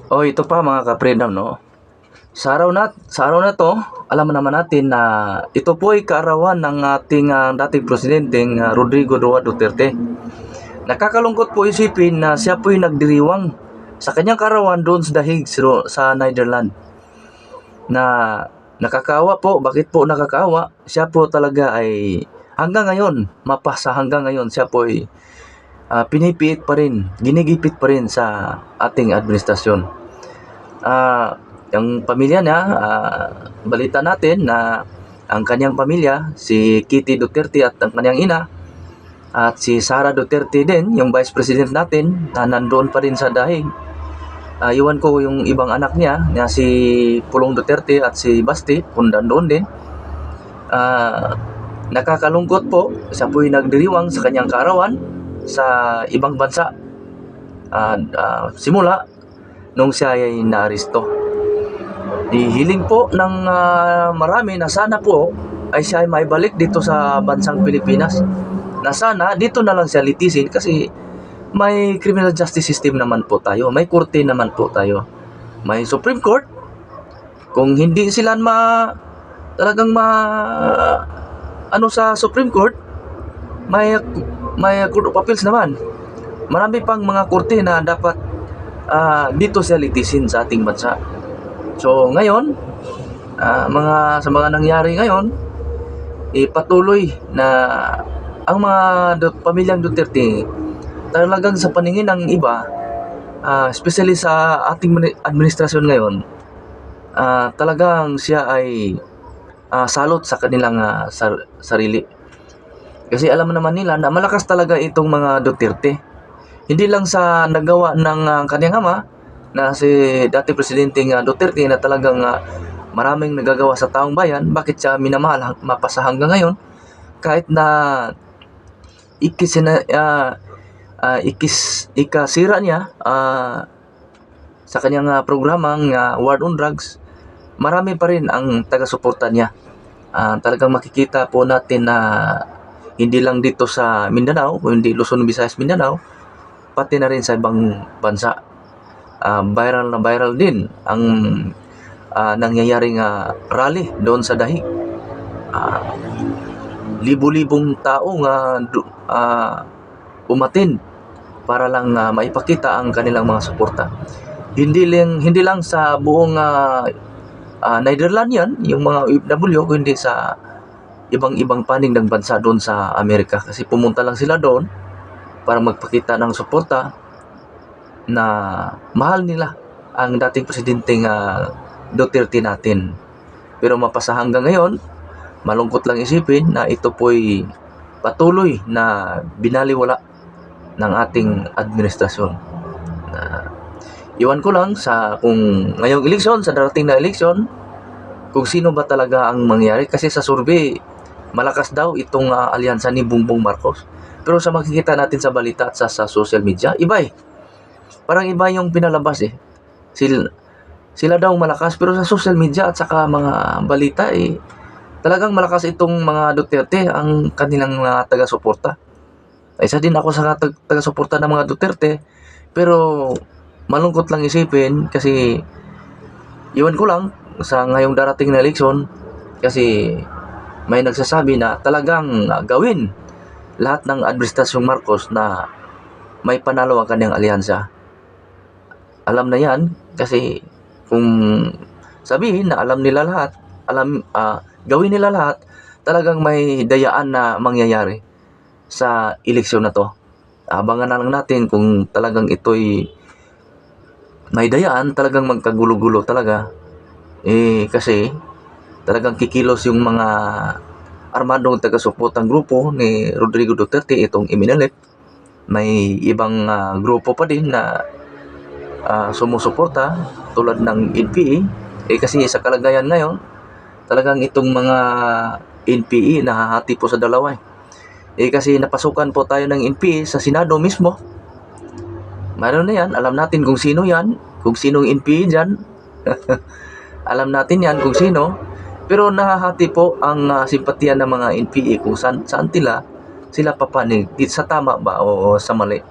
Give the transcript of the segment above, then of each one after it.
O ito pa mga ka-freedom, no? Sa araw na 'to, alam naman natin na ito po ay kaarawan ng ating, dating presidenteng, Rodrigo Roa Duterte. Nakakalungkot po isipin na siya po ay nagdiriwang sa kanyang kaarawan doon sa The Hague sa Netherlands. Na nakakaawa po. Bakit po nakakaawa? Siya po talaga ay hanggang ngayon, hanggang ngayon siya po ay pinipiit pa rin, ginigipit pa rin sa ating administrasyon. Yung pamilya niya, balita natin na ang kanyang pamilya, si Kitty Duterte at ang kanyang ina, at si Sara Duterte din, yung vice president natin, na nandoon pa rin sa dahig. Iwan ko yung ibang anak niya, na si Pulong Duterte at si Basti, kung nandoon din. Nakakalungkot po, siya po'y nagdiriwang sa kanyang kaarawan sa ibang bansa. Simula nung siya ay naaresto. Hihiling po ng marami na sana po ay siya ay maibalik dito sa bansang Pilipinas. Na sana dito na lang siya litisin kasi may criminal justice system naman po tayo. May korte naman po tayo. May Supreme Court. Kung hindi sila talagang sa Supreme Court, may Court of Appeals naman. Marami pang mga korte na dapat dito siya litisin sa ating bansa. So ngayon, sa mga nangyari ngayon, patuloy na ang mga pamilyang Duterte talagang sa paningin ng iba, especially sa ating administrasyon ngayon, talagang siya ay salot sa kanilang sarili. Kasi alam naman nila na malakas talaga itong mga Duterte. Hindi lang sa nagawa ng kanyang ama, na si dati Presidenteng Duterte na talagang maraming nagagawa sa taong bayan, bakit siya minamahal mapasa hanggang ngayon, kahit na ikasira niya sa kanyang programang War on Drugs, marami pa rin ang taga-suporta niya. Talagang makikita po natin na hindi lang dito sa Mindanao, kundi Luzon, Visayas, Mindanao, pati na rin sa ibang bansa. Viral na viral din ang nangyayaring rally doon sa Dahig. Libo-libong tao umatin para lang maipakita ang kanilang mga suporta. Hindi lang sa buong Netherlands yan, yung mga OFW, kundi sa ibang panig ng bansa doon sa Amerika. Kasi pumunta lang sila doon para magpakita ng suporta na mahal nila ang dating presidenteng Duterte natin. Pero mapasa hanggang ngayon, malungkot lang isipin na ito po'y patuloy na binaliwala ng ating administrasyon. Iwan ko lang kung ngayong eleksyon, sa darating na eleksyon, kung sino ba talaga ang mangyari. Kasi sa survey, malakas daw itong alyansa ni Bongbong Marcos. Pero sa makikita natin sa balita at sa social media, iba parang iba yung pinalabas Sila daw malakas, pero sa social media at saka mga balita talagang malakas itong mga Duterte ang kanilang taga-suporta. Isa din ako sa taga-suporta ng mga Duterte, pero malungkot lang isipin kasi iwan ko lang sa ngayong darating na eleksyon, kasi may nagsasabi na talagang gawin lahat ng administrasyong Marcos na may panalo ang kanyang alyansa. Alam na yan kasi kung sabihin na alam nila lahat, gawin nila lahat, talagang may dayaan na mangyayari sa eleksyon na to. Abangan na lang natin kung talagang ito'y may dayaan, talagang magkagulo-gulo talaga. Kasi talagang kikilos yung mga armadong taga-suportang grupo ni Rodrigo Duterte, itong Iminalip. May ibang grupo pa din na sumusuporta tulad ng NPA. Kasi sa kalagayan ngayon, talagang itong mga NPA nahahati po sa dalawa. Kasi napasukan po tayo ng NPA sa Senado mismo. Mayroon na yan, alam natin kung sino yan, kung sinong NPA dyan. Alam natin yan kung sino. Pero nahahati po ang simpatiya ng mga NPA kung saan sila papanig, sa tama ba o sa mali.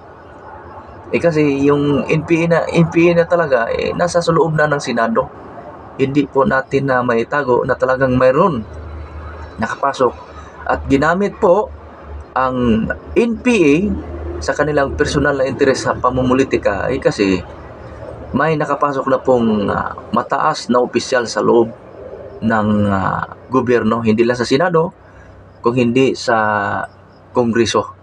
Kasi yung NPA na talaga, nasa sa loob na ng Senado. Hindi po natin na maitago na talagang mayroon nakapasok at ginamit po ang NPA sa kanilang personal na interes sa pamumulitika kasi may nakapasok na pong mataas na opisyal sa loob ng gobyerno, hindi lang sa Senado, kung hindi sa Kongreso.